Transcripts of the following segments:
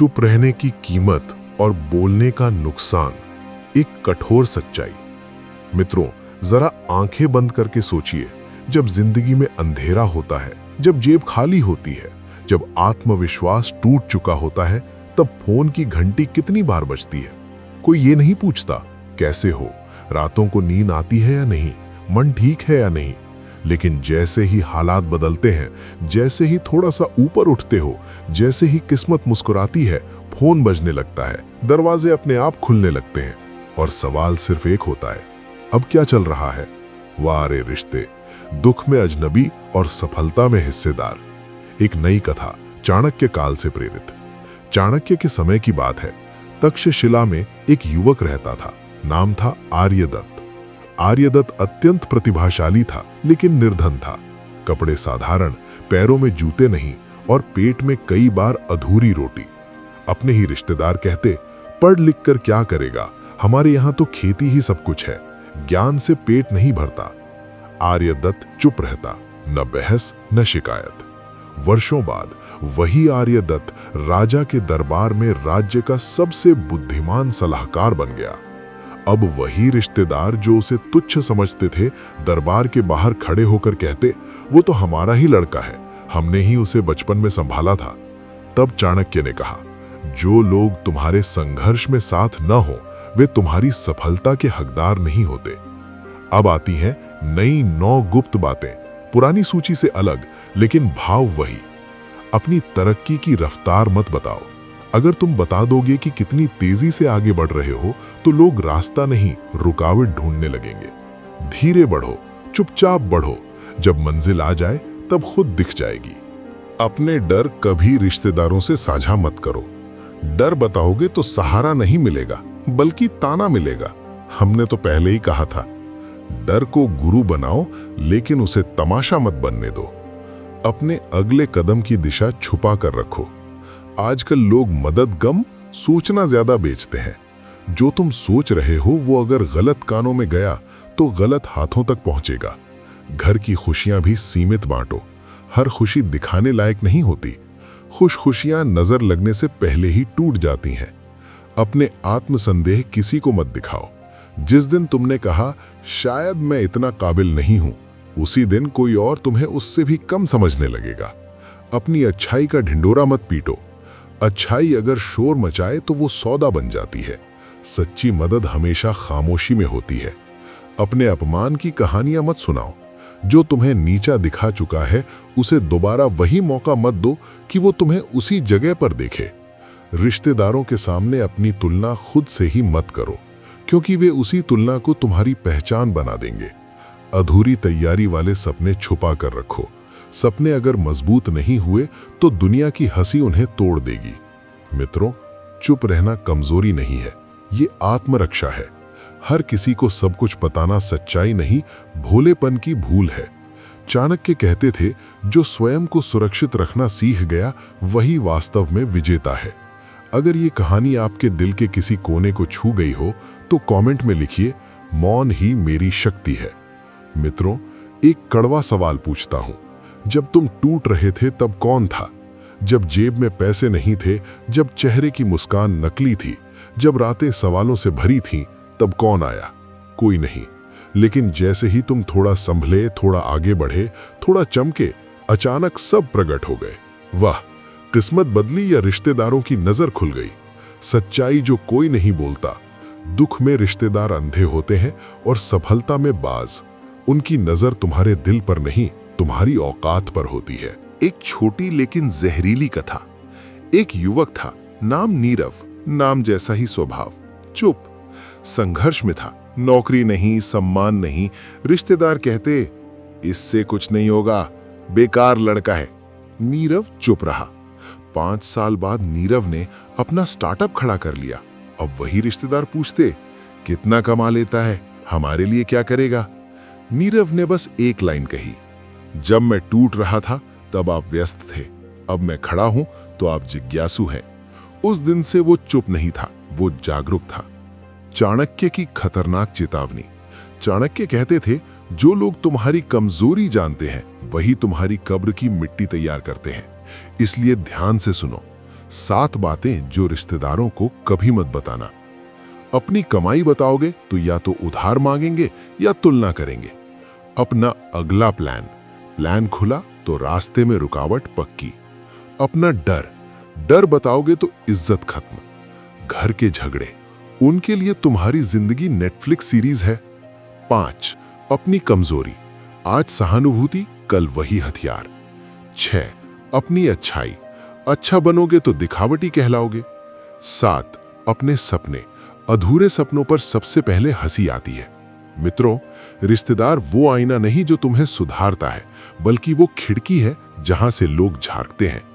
चुप रहने की कीमत और बोलने का नुकसान, एक कठोर सच्चाई। मित्रों, जरा आंखें बंद करके सोचिए, जब जिंदगी में अंधेरा होता है, जब जेब खाली होती है, जब आत्मविश्वास टूट चुका होता है, तब फोन की घंटी कितनी बार बजती है। कोई ये नहीं पूछता कैसे हो, रातों को नींद आती है या नहीं, मन ठीक है या नहीं। लेकिन जैसे ही हालात बदलते हैं, जैसे ही थोड़ा सा ऊपर उठते हो, जैसे ही किस्मत मुस्कुराती है, फोन बजने लगता है, दरवाजे अपने आप खुलने लगते हैं और सवाल सिर्फ एक होता है, अब क्या चल रहा है। वाह रे रिश्ते, दुख में अजनबी और सफलता में हिस्सेदार। एक नई कथा, चाणक्य काल से प्रेरित। चाणक्य के समय की बात है। तक्षशिला में एक युवक रहता था, नाम था आर्यदत्त। आर्यदत्त अत्यंत प्रतिभाशाली था, लेकिन निर्धन था। कपड़े साधारण, पैरों में जूते नहीं और पेट में कई बार अधूरी रोटी। अपने ही रिश्तेदार कहते, पढ़ लिख कर क्या करेगा, हमारे यहाँ तो खेती ही सब कुछ है, ज्ञान से पेट नहीं भरता। आर्यदत्त चुप रहता, न बहस न शिकायत। वर्षों बाद वही आर्यदत्त राजा के दरबार में राज्य का सबसे बुद्धिमान सलाहकार बन गया। अब वही रिश्तेदार जो उसे तुच्छ समझते थे, दरबार के बाहर खड़े होकर कहते, वो तो हमारा ही लड़का है, हमने ही उसे बचपन में संभाला था। तब चाणक्य ने कहा, जो लोग तुम्हारे संघर्ष में साथ न हो, वे तुम्हारी सफलता के हकदार नहीं होते। अब आती हैं नई 9 गुप्त बातें, पुरानी सूची से अलग, लेकिन भाव वही। अपनी तरक्की की रफ्तार मत बताओ। अगर तुम बता दोगे कि कितनी तेजी से आगे बढ़ रहे हो, तो लोग रास्ता नहीं, रुकावट ढूंढने लगेंगे। धीरे बढ़ो, चुपचाप बढ़ो, जब मंजिल आ जाए तब खुद दिख जाएगी। अपने डर कभी रिश्तेदारों से साझा मत करो। डर बताओगे तो सहारा नहीं मिलेगा, बल्कि ताना मिलेगा। हमने तो पहले ही कहा था, डर को गुरु बनाओ, लेकिन उसे तमाशा मत बनने दो। अपने अगले कदम की दिशा छुपा कर रखो। आजकल लोग मदद गम सोचना ज्यादा बेचते हैं। जो तुम सोच रहे हो वो अगर गलत कानों में गया तो गलत हाथों तक पहुंचेगा। घर की खुशियां भी सीमित बांटो। हर खुशी दिखाने लायक नहीं होती। खुशियां नजर लगने से पहले ही टूट जाती हैं। अपने आत्मसंदेह किसी को मत दिखाओ। जिस दिन तुमने कहा शायद मैं इतना काबिल नहीं हूं, उसी दिन कोई और तुम्हें उससे भी कम समझने लगेगा। अपनी अच्छाई का ढिंडोरा मत पीटो। अच्छाई अगर शोर मचाए तो वो सौदा बन जाती है। सच्ची मदद हमेशा खामोशी में होती है। अपने अपमान की कहानियां मत सुनाओ। जो तुम्हें नीचा दिखा चुका है, उसे दोबारा वही मौका मत दो कि वो तुम्हें उसी जगह पर देखे। रिश्तेदारों के सामने अपनी तुलना खुद से ही मत करो, क्योंकि वे उसी तुलना को तुम्हारी पहचान बना देंगे। अधूरी तैयारी वाले सपने छुपा कर रखो। सपने अगर मजबूत नहीं हुए तो दुनिया की हंसी उन्हें तोड़ देगी। मित्रों, चुप रहना कमजोरी नहीं है, ये आत्मरक्षा है। हर किसी को सब कुछ बताना सच्चाई नहीं, भोलेपन की भूल है। चाणक्य कहते थे, जो स्वयं को सुरक्षित रखना सीख गया, वही वास्तव में विजेता है। अगर ये कहानी आपके दिल के किसी कोने को छू गई हो, तो कमेंट में लिखिए, मौन ही मेरी शक्ति है। मित्रों, एक कड़वा सवाल पूछता हूं, जब तुम टूट रहे थे तब कौन था? जब जेब में पैसे नहीं थे, जब चेहरे की मुस्कान नकली थी, जब रातें सवालों से भरी थीं, तब कौन आया? कोई नहीं। लेकिन जैसे ही तुम थोड़ा संभले, थोड़ा आगे बढ़े, थोड़ा चमके, अचानक सब प्रकट हो गए। वाह, किस्मत बदली या रिश्तेदारों की नजर खुल गई। सच्चाई जो कोई नहीं बोलता। दुख में रिश्तेदार अंधे होते हैं और सफलता में बाज। उनकी नजर तुम्हारे दिल पर नहीं, तुम्हारी औकात पर होती है। एक छोटी लेकिन जहरीली कथा। एक युवक था, नाम नीरव, नाम जैसा ही स्वभाव, चुप, संघर्ष में था। नौकरी नहीं, सम्मान नहीं। रिश्तेदार कहते, इससे कुछ नहीं होगा, बेकार लड़का है। नीरव चुप रहा। 5 साल बाद नीरव ने अपना स्टार्टअप खड़ा कर लिया। अब वही रिश्तेदार पूछते, कितना कमा लेता है, हमारे लिए क्या करेगा? नीरव ने बस एक लाइन कही, जब मैं टूट रहा था तब आप व्यस्त थे, अब मैं खड़ा हूं तो आप जिज्ञासु हैं। उस दिन से वो चुप नहीं था, वो जागरूक था। चाणक्य की खतरनाक चेतावनी। चाणक्य कहते थे, जो लोग तुम्हारी कमजोरी जानते हैं, वही तुम्हारी कब्र की मिट्टी तैयार करते हैं। इसलिए ध्यान से सुनो। 7 बातें जो रिश्तेदारों को कभी मत बताना। अपनी कमाई बताओगे तो या तो उधार मांगेंगे या तुलना करेंगे। अपना अगला प्लान खुला तो रास्ते में रुकावट पक्की। अपना डर बताओगे तो इज्जत खत्म। घर के झगड़े, उनके लिए तुम्हारी जिंदगी नेटफ्लिक्स सीरीज है। 5, अपनी कमजोरी, आज सहानुभूति कल वही हथियार। 6, अपनी अच्छाई, अच्छा बनोगे तो दिखावटी कहलाओगे। 7, अपने सपने, अधूरे सपनों पर सबसे पहले हंसी आती है। मित्रों, रिश्तेदार वो आईना नहीं जो तुम्हें सुधारता है, बल्कि वो खिड़की है जहां से लोग झांकते हैं।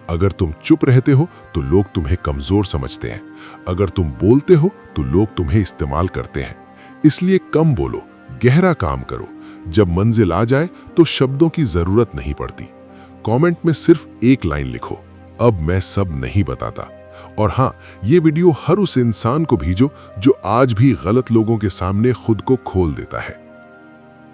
अगर तुम चुप रहते हो तो लोग तुम्हें कमजोर समझते हैं। अगर तुम बोलते हो तो लोग तुम्हें इस्तेमाल करते हैं। इसलिए कम बोलो, गहरा काम करो। जब मंजिल आ जाए तो शब्दों की जरूरत नहीं पड़ती। कमेंट में सिर्फ एक लाइन लिखो, अब मैं सब नहीं बताता। और हाँ, ये वीडियो हर उस इंसान को भेजो जो आज भी गलत लोगों के सामने खुद को खोल देता है।